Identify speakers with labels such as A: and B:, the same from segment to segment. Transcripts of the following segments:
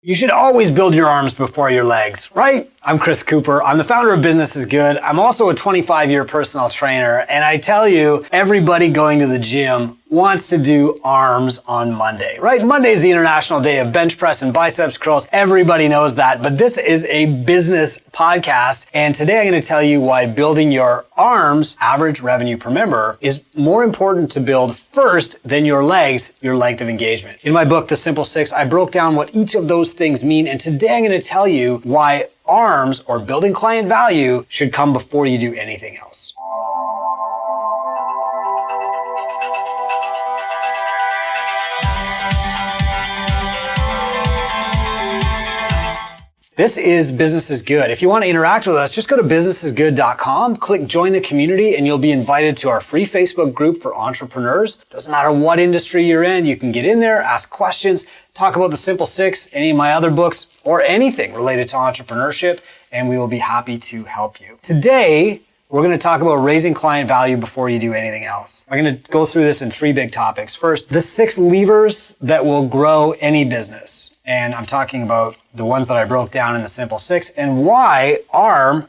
A: You should always build your arms before your legs, right? I'm Chris Cooper. I'm the founder of Business is Good. I'm also a 25-year personal trainer, and I tell you, everybody going to the gym wants to do arms on Monday, right? Monday is the International Day of Bench Press and Biceps Curls. Everybody knows that, but this is a business podcast, and today I'm going to tell you why building your arms, average revenue per member, is more important to build first than your legs, your length of engagement. In my book, The Simple Six, I broke down what each of those things mean, and today I'm going to tell you why arms or building client value should come before you do anything else. This is Business is Good. If you want to interact with us, just go to businessisgood.com, click join the community, and you'll be invited to our free Facebook group for entrepreneurs. Doesn't matter what industry you're in, you can get in there, ask questions, talk about The Simple Six, any of my other books, or anything related to entrepreneurship, and we will be happy to help you. Today, we're going to talk about raising client value before you do anything else. I'm going to go through this in three big topics. First, the 6 levers that will grow any business. And I'm talking about the ones that I broke down in the Simple Six and why ARM,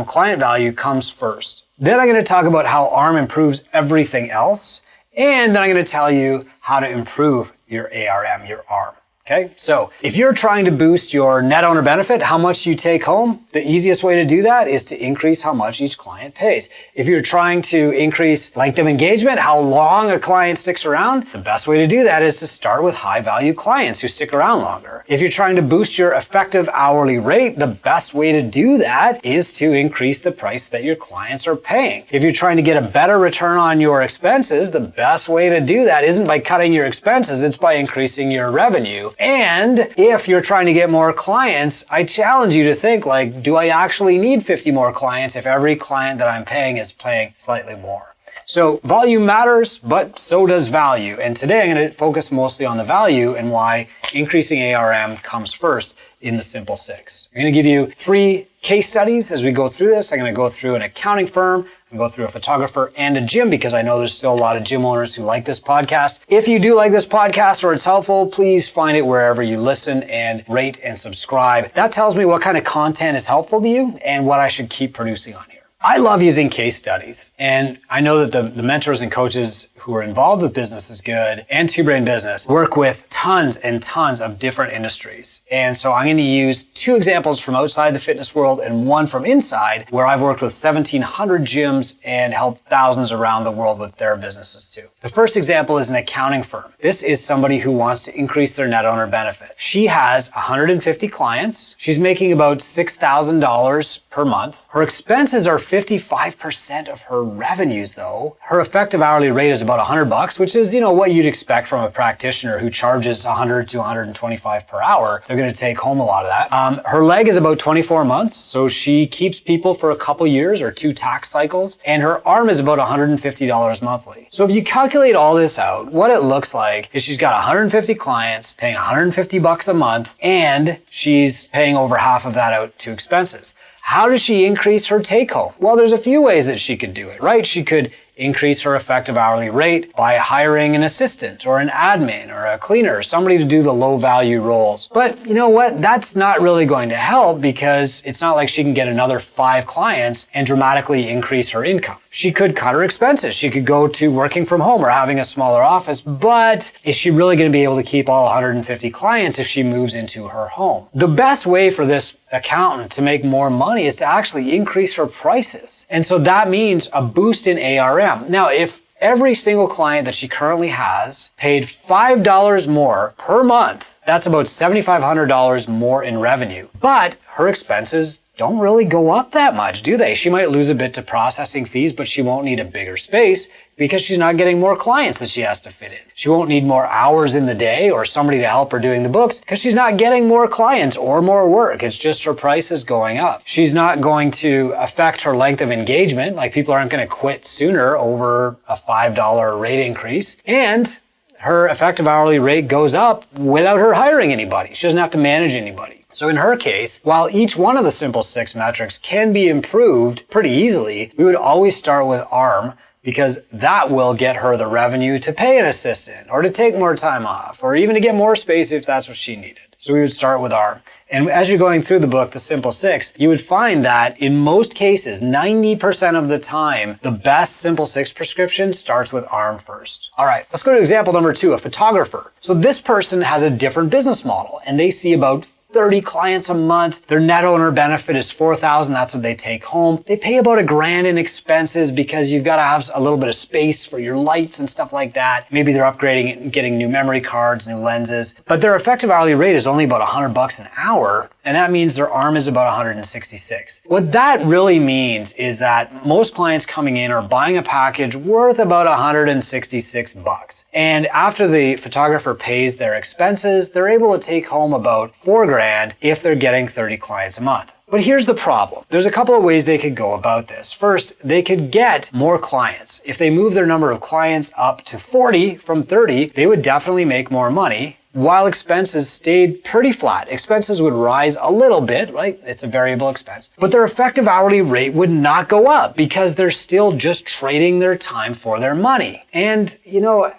A: client value, comes first. Then I'm going to talk about how ARM improves everything else. And then I'm going to tell you how to improve your ARM, your ARM. Okay, so if you're trying to boost your net owner benefit, how much you take home, the easiest way to do that is to increase how much each client pays. If you're trying to increase length of engagement, how long a client sticks around, the best way to do that is to start with high value clients who stick around longer. If you're trying to boost your effective hourly rate, the best way to do that is to increase the price that your clients are paying. If you're trying to get a better return on your expenses, the best way to do that isn't by cutting your expenses, it's by increasing your revenue. And if you're trying to get more clients, I challenge you to think like, do I actually need 50 more clients if every client that I'm paying is paying slightly more? So volume matters, but so does value. And today I'm going to focus mostly on the value and why increasing ARM comes first in the Simple Six. I'm going to give you 3 case studies as we go through this. I'm going to go through an accounting firm, I'm going to go through a photographer and a gym because I know there's still a lot of gym owners who like this podcast. If you do like this podcast or it's helpful, please find it wherever you listen and rate and subscribe. That tells me what kind of content is helpful to you and what I should keep producing on here. I love using case studies, and I know that the mentors and coaches who are involved with Business is Good and Two Brain Business work with tons and tons of different industries. And so I'm going to use 2 examples from outside the fitness world and 1 from inside, where I've worked with 1,700 gyms and helped thousands around the world with their businesses too. The first example is an accounting firm. This is somebody who wants to increase their net owner benefit. She has 150 clients. She's making about $6,000 per month. Her expenses are 55% of her revenues though. Her effective hourly rate is about $100, which is, what you'd expect from a practitioner who charges $100 to $125 per hour. They're going to take home a lot of that. Her leg is about 24 months, so she keeps people for a couple years or 2 tax cycles, and her ARM is about $150 monthly. So if you calculate all this out, what it looks like is she's got 150 clients paying $150 a month, and she's paying over half of that out to expenses. How does she increase her take home? Well, there's a few ways that she could do it, right? She could increase her effective hourly rate by hiring an assistant or an admin or a cleaner or somebody to do the low value roles. But you know what? That's not really going to help because it's not like she can get another 5 clients and dramatically increase her income. She could cut her expenses. She could go to working from home or having a smaller office, but is she really going to be able to keep all 150 clients if she moves into her home? The best way for this accountant to make more money is to actually increase her prices. And so that means a boost in ARM. Now, if every single client that she currently has paid $5 more per month, that's about $7,500 more in revenue. But her expenses don't really go up that much, do they? She might lose a bit to processing fees, but she won't need a bigger space because she's not getting more clients that she has to fit in. She won't need more hours in the day or somebody to help her doing the books because she's not getting more clients or more work. It's just her price is going up. She's not going to affect her length of engagement. Like people aren't going to quit sooner over a $5 rate increase. And her effective hourly rate goes up without her hiring anybody. She doesn't have to manage anybody. So in her case, while each one of the Simple Six metrics can be improved pretty easily, we would always start with ARM because that will get her the revenue to pay an assistant or to take more time off or even to get more space if that's what she needed. So we would start with ARM. And as you're going through the book, The Simple Six, you would find that in most cases, 90% of the time, the best Simple Six prescription starts with ARM first. All right, let's go to example number 2, a photographer. So this person has a different business model and they see about 30 clients a month. Their net owner benefit is $4,000. That's what they take home. They pay about $1,000 in expenses because you've got to have a little bit of space for your lights and stuff like that. Maybe they're upgrading, getting new memory cards, new lenses, but their effective hourly rate is only about $100 an hour. And that means their ARM is about 166. What that really means is that most clients coming in are buying a package worth about 166 bucks. And after the photographer pays their expenses, they're able to take home about $4,000 if they're getting 30 clients a month. But here's the problem. There's a couple of ways they could go about this. First, they could get more clients. If they move their number of clients up to 40 from 30, they would definitely make more money, while expenses stayed pretty flat. Expenses would rise a little bit, right? It's a variable expense. But their effective hourly rate would not go up because they're still just trading their time for their money. And,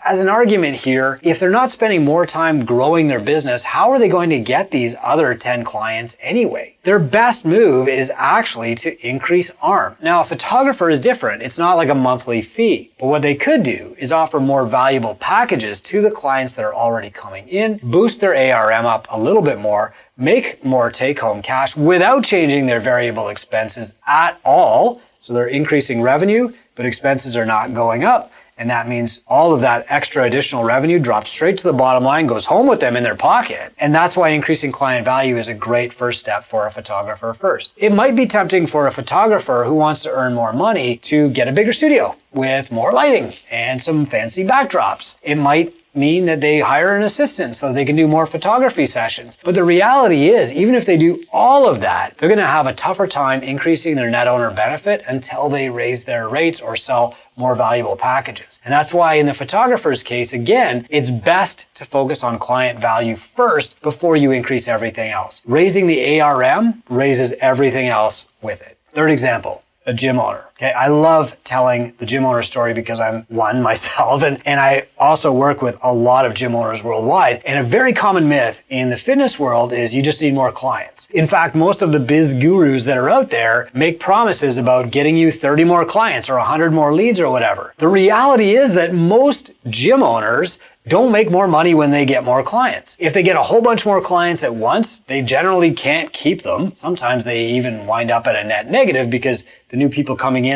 A: as an argument here, if they're not spending more time growing their business, how are they going to get these other 10 clients anyway? Their best move is actually to increase ARM. Now, a photographer is different. It's not like a monthly fee. But what they could do is offer more valuable packages to the clients that are already coming in, boost their ARM up a little bit more, make more take-home cash without changing their variable expenses at all. So they're increasing revenue, but expenses are not going up. And that means all of that extra additional revenue drops straight to the bottom line, goes home with them in their pocket. And that's why increasing client value is a great first step for a photographer first. It might be tempting for a photographer who wants to earn more money to get a bigger studio with more lighting and some fancy backdrops. It might mean that they hire an assistant so they can do more photography sessions. But the reality is, even if they do all of that, they're going to have a tougher time increasing their net owner benefit until they raise their rates or sell more valuable packages. And that's why in the photographer's case, again, it's best to focus on client value first before you increase everything else. Raising the ARM raises everything else with it. Third example, a gym owner. Okay, I love telling the gym owner story because I'm one myself, and I also work with a lot of gym owners worldwide. And a very common myth in the fitness world is you just need more clients. In fact, most of the biz gurus that are out there make promises about getting you 30 more clients or 100 more leads or whatever. The reality is that most gym owners don't make more money when they get more clients. If they get a whole bunch more clients at once, they generally can't keep them. Sometimes they even wind up at a net negative because the new people coming in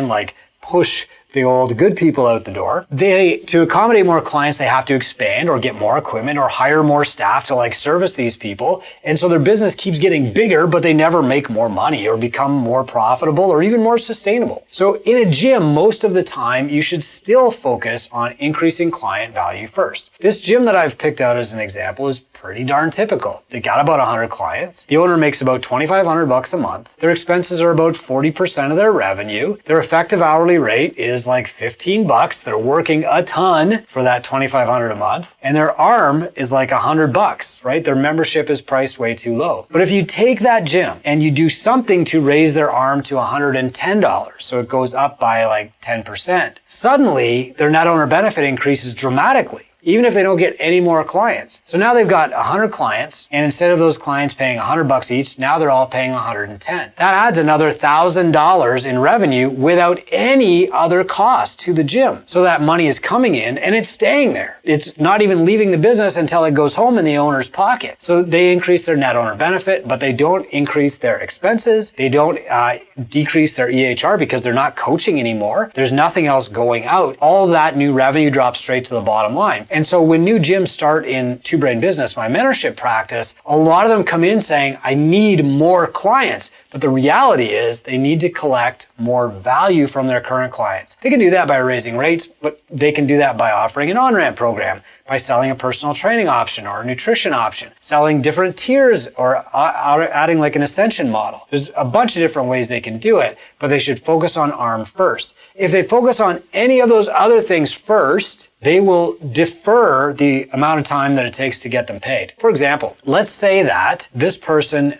A: push the old good people out the door. To accommodate more clients, they have to expand or get more equipment or hire more staff to service these people. And so their business keeps getting bigger, but they never make more money or become more profitable or even more sustainable. So in a gym, most of the time, you should still focus on increasing client value first. This gym that I've picked out as an example is pretty darn typical. They got about 100 clients. The owner makes about $2,500 a month. Their expenses are about 40% of their revenue. Their effective hourly rate is like $15. They're working a ton for that $2,500 a month. And their ARM is like $100, right? Their membership is priced way too low. But if you take that gym and you do something to raise their ARM to $110, so it goes up by 10%, suddenly their net owner benefit increases dramatically, even if they don't get any more clients. So now they've got 100 clients, and instead of those clients paying $100 each, now they're all paying $110. That adds another $1,000 in revenue without any other cost to the gym. So that money is coming in and it's staying there. It's not even leaving the business until it goes home in the owner's pocket. So they increase their net owner benefit, but they don't increase their expenses. They don't decrease their EHR because they're not coaching anymore. There's nothing else going out. All that new revenue drops straight to the bottom line. And so when new gyms start in Two Brain Business, my mentorship practice, a lot of them come in saying, I need more clients. But the reality is they need to collect more value from their current clients. They can do that by raising rates, but they can do that by offering an on-ramp program, by selling a personal training option or a nutrition option, selling different tiers or adding an ascension model. There's a bunch of different ways they can do it, but they should focus on ARM first. If they focus on any of those other things first, they will defer the amount of time that it takes to get them paid. For example, let's say that this person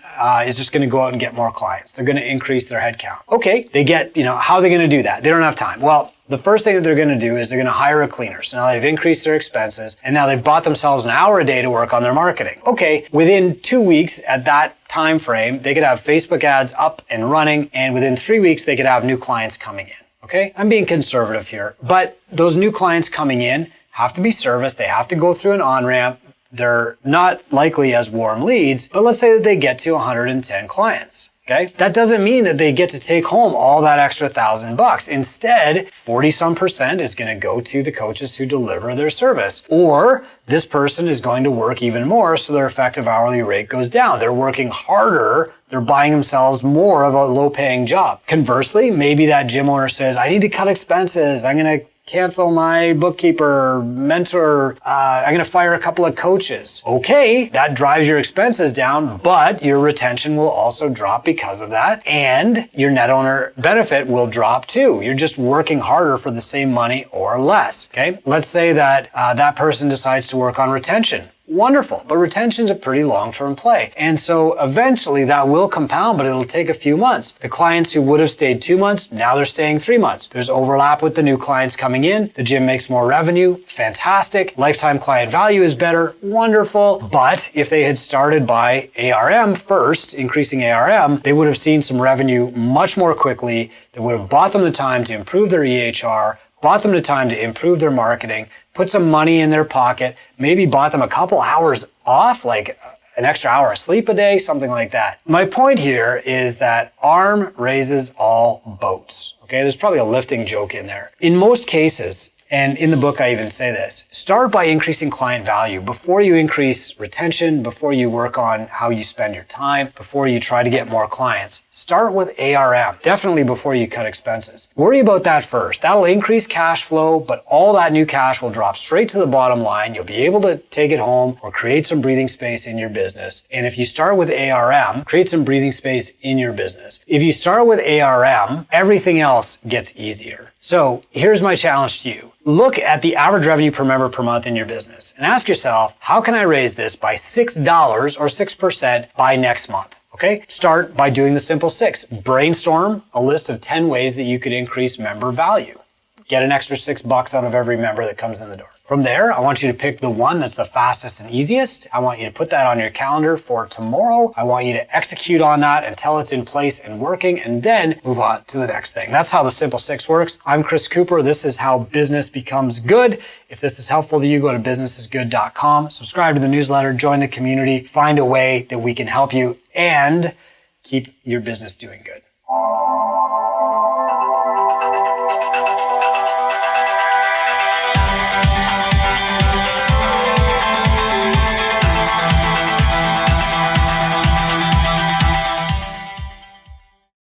A: is just going to go out and get more clients. They're going to increase their headcount. Okay, they get, how are they going to do that? They don't have time. Well, The first thing that they're going to do is they're going to hire a cleaner. So now they've increased their expenses and now they've bought themselves an hour a day to work on their marketing. Okay, within 2 weeks at that time frame, they could have Facebook ads up and running, and within 3 weeks, they could have new clients coming in. Okay, I'm being conservative here, but those new clients coming in have to be serviced. They have to go through an on-ramp. They're not likely as warm leads, but let's say that they get to 110 clients. Okay, that doesn't mean that they get to take home all that extra $1,000. Instead, 40% is going to go to the coaches who deliver their service. Or this person is going to work even more, so their effective hourly rate goes down. They're working harder. They're buying themselves more of a low-paying job. Conversely, maybe that gym owner says, I need to cut expenses. I'm going to cancel my bookkeeper, mentor, I'm going to fire a couple of coaches. Okay, that drives your expenses down, but your retention will also drop because of that, and your net owner benefit will drop too. You're just working harder for the same money or less, okay? Let's say that that person decides to work on retention. Wonderful, but retention's a pretty long-term play. And so eventually that will compound, but it'll take a few months. The clients who would have stayed 2 months, now they're staying 3 months. There's overlap with the new clients coming in. The gym makes more revenue. Fantastic. Lifetime client value is better. Wonderful. But if they had started by ARM first, increasing ARM, they would have seen some revenue much more quickly. That would have bought them the time to improve their EHR, bought them the time to improve their marketing, put some money in their pocket, maybe bought them a couple hours off, like an extra hour of sleep a day, something like that. My point here is that ARM raises all boats. Okay, there's probably a lifting joke in there. In most cases, and in the book I even say this, start by increasing client value before you increase retention, before you work on how you spend your time, before you try to get more clients. Start with ARM, definitely before you cut expenses. Worry about that first. That'll increase cash flow, but all that new cash will drop straight to the bottom line. You'll be able to take it home or create some breathing space in your business. And if you start with ARM, create some breathing space in your business. If you start with ARM, everything else gets easier. So here's my challenge to you. Look at the average revenue per member per month in your business and ask yourself, how can I raise this by $6 or 6% by next month? Okay, start by doing the simple 6. Brainstorm a list of 10 ways that you could increase member value. Get an extra $6 out of every member that comes in the door. From there, I want you to pick the one that's the fastest and easiest. I want you to put that on your calendar for tomorrow. I want you to execute on that until it's in place and working, and then move on to the next thing. That's how the Simple 6 works. I'm Chris Cooper. This is how business becomes good. If this is helpful to you, go to businessisgood.com, subscribe to the newsletter, join the community, find a way that we can help you and keep your business doing good.